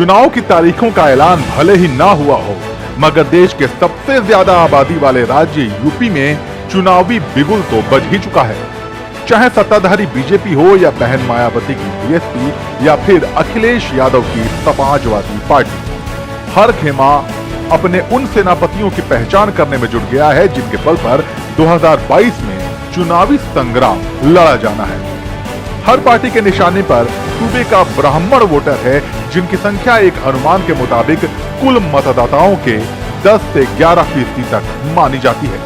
चुनाव की तारीखों का ऐलान भले ही ना हुआ हो, मगर देश के सबसे ज्यादा आबादी वाले राज्य यूपी में चुनावी बिगुल तो बज ही चुका है। चाहे सत्ताधारी बीजेपी हो या बहन मायावती की बीएसपी या फिर अखिलेश यादव की समाजवादी पार्टी, हर खेमा अपने उन सेनापतियों की पहचान करने में जुट गया है जिनके बल पर 2022 में चुनावी संग्राम लड़ा जाना है। हर पार्टी के निशाने पर सूबे का ब्राह्मण वोटर है, जिनकी संख्या एक अनुमान के मुताबिक कुल मतदाताओं के 10 से 11% तक मानी जाती है।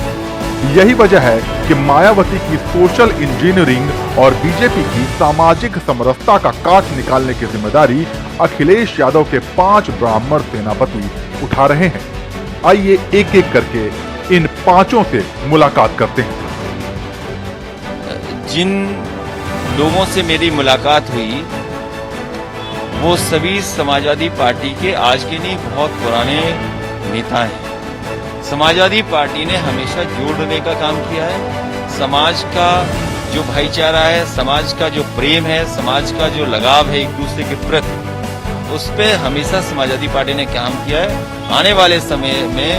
यही वजह है कि मायावती की सोशल इंजीनियरिंग और बीजेपी की सामाजिक समरसता का काट निकालने की जिम्मेदारी अखिलेश यादव के 5 ब्राह्मण सेनापति उठा रहे हैं। आइए एक एक करके इन 5 से मुलाकात करते हैं। जिन लोगों से मेरी मुलाकात हुई वो सभी समाजवादी पार्टी के आज के नहीं बहुत पुराने नेता हैं। समाजवादी पार्टी ने हमेशा जोड़ने का काम किया है। समाज का जो भाईचारा है, समाज का जो प्रेम है, समाज का जो लगाव है एक दूसरे के प्रति, उस पे हमेशा समाजवादी पार्टी ने काम किया है। आने वाले समय में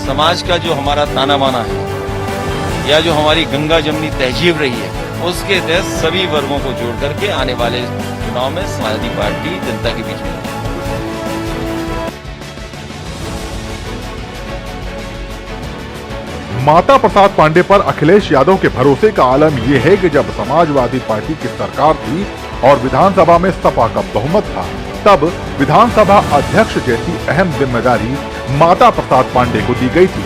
समाज का जो हमारा ताना बाना है या जो हमारी गंगा जमनी तहजीब रही है, उसके तहत सभी वर्गों को जोड़ करके आने वाले चुनाव में समाजवादी पार्टी जनता के बीच में। माता प्रसाद पांडे पर अखिलेश यादव के भरोसे का आलम यह है कि जब समाजवादी पार्टी की सरकार थी और विधानसभा में सपा का बहुमत था, तब विधानसभा अध्यक्ष जैसी अहम जिम्मेदारी माता प्रसाद पांडे को दी गई थी।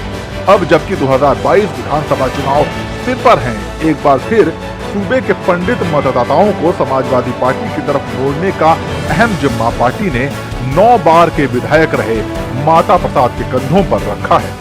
अब जबकि 2022 विधानसभा चुनाव सिर पर हैं, एक बार फिर सूबे के पंडित मतदाताओं को समाजवादी पार्टी की तरफ मोड़ने का अहम जिम्मा पार्टी ने 9 बार के विधायक रहे माता प्रसाद के कंधों पर रखा है।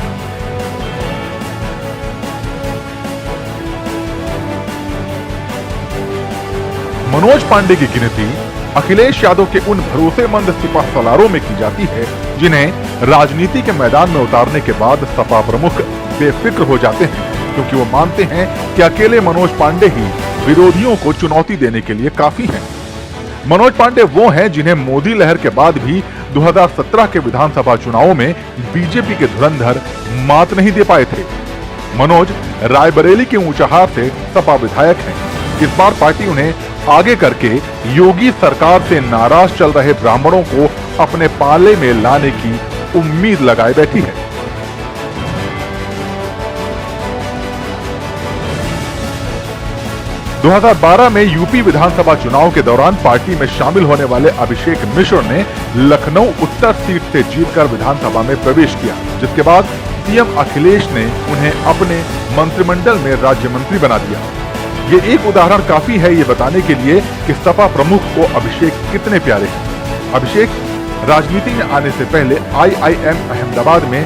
मनोज पांडे की गिनती अखिलेश यादव के उन भरोसेमंद सिपह सलारों में की जाती है जिन्हें राजनीति के मैदान में उतारने के बाद सपा प्रमुख बेफिक्र हो जाते हैं, क्योंकि वो मानते हैं कि अकेले मनोज पांडे ही विरोधियों को चुनौती देने के लिए काफी हैं। मनोज पांडे वो हैं जिन्हें मोदी लहर के बाद भी 2017 के विधानसभा चुनावों में बीजेपी के धुरंधर मात नहीं दे पाए थे। मनोज रायबरेली के ऊंचाहार से सपा विधायक हैं। इस बार पार्टी उन्हें आगे करके योगी सरकार से नाराज चल रहे ब्राह्मणों को अपने पाले में लाने की उम्मीद लगाए बैठी है। दो 2012 में यूपी विधानसभा चुनाव के दौरान पार्टी में शामिल होने वाले अभिषेक मिश्र ने लखनऊ उत्तर सीट से जीतकर विधानसभा में प्रवेश किया, जिसके बाद सीएम अखिलेश ने उन्हें अपने मंत्रिमंडल में राज्य मंत्री बना दिया। ये एक उदाहरण काफी है ये बताने के लिए कि सपा प्रमुख को अभिषेक कितने प्यारे हैं। अभिषेक राजनीति में आने से पहले IIM अहमदाबाद में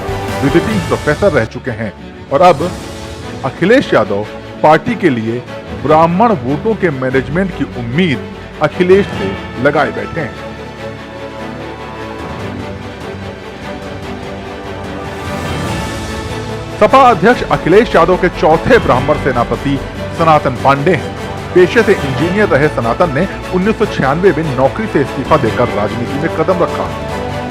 विजिटिंग प्रोफेसर रह चुके हैं और अब अखिलेश यादव पार्टी के लिए ब्राह्मण वोटों के मैनेजमेंट की उम्मीद अखिलेश से लगाए बैठे हैं। सपा अध्यक्ष अखिलेश यादव के चौथे ब्राह्मण सेनापति सनातन पांडे हैं। पेशे से इंजीनियर रहे सनातन ने 1996 में नौकरी से इस्तीफा देकर राजनीति में कदम रखा।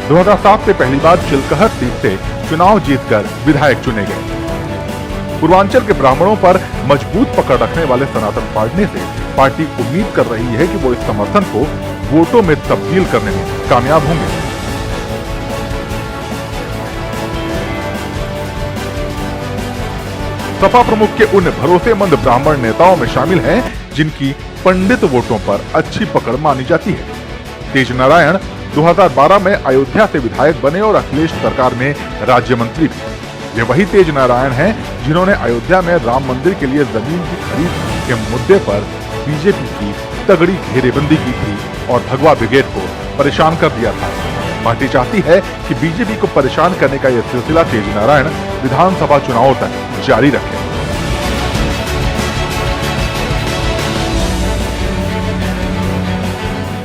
2007 से पहली बार चिलकहर सीट से चुनाव जीतकर विधायक चुने गए। पूर्वांचल के ब्राह्मणों पर मजबूत पकड़ रखने वाले सनातन पांडे से पार्टी उम्मीद कर रही है कि वो इस समर्थन को वोटों में तब्दील करने में कामयाब होंगे। सपा प्रमुख के उन भरोसेमंद ब्राह्मण नेताओं में शामिल हैं जिनकी पंडित वोटों पर अच्छी पकड़ मानी जाती है। तेज नारायण 2012 में अयोध्या से विधायक बने और अखिलेश सरकार में राज्य मंत्री भी। ये वही तेज नारायण हैं जिन्होंने अयोध्या में राम मंदिर के लिए जमीन की खरीद के मुद्दे पर बीजेपी की तगड़ी घेरेबंदी की थी और भगवा ब्रिगेड को परेशान कर दिया था। पार्टी चाहती है कि बीजेपी को परेशान करने का यह सिलसिला तेज नारायण विधानसभा चुनावों तक जारी रखे।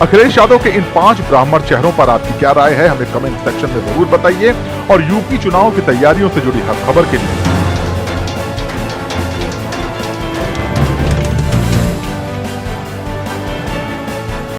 अखिलेश यादव के इन 5 ब्राह्मण चेहरों पर आपकी क्या राय है, हमें कमेंट सेक्शन में जरूर बताइए और यूपी चुनाव की तैयारियों से जुड़ी हर खबर के लिए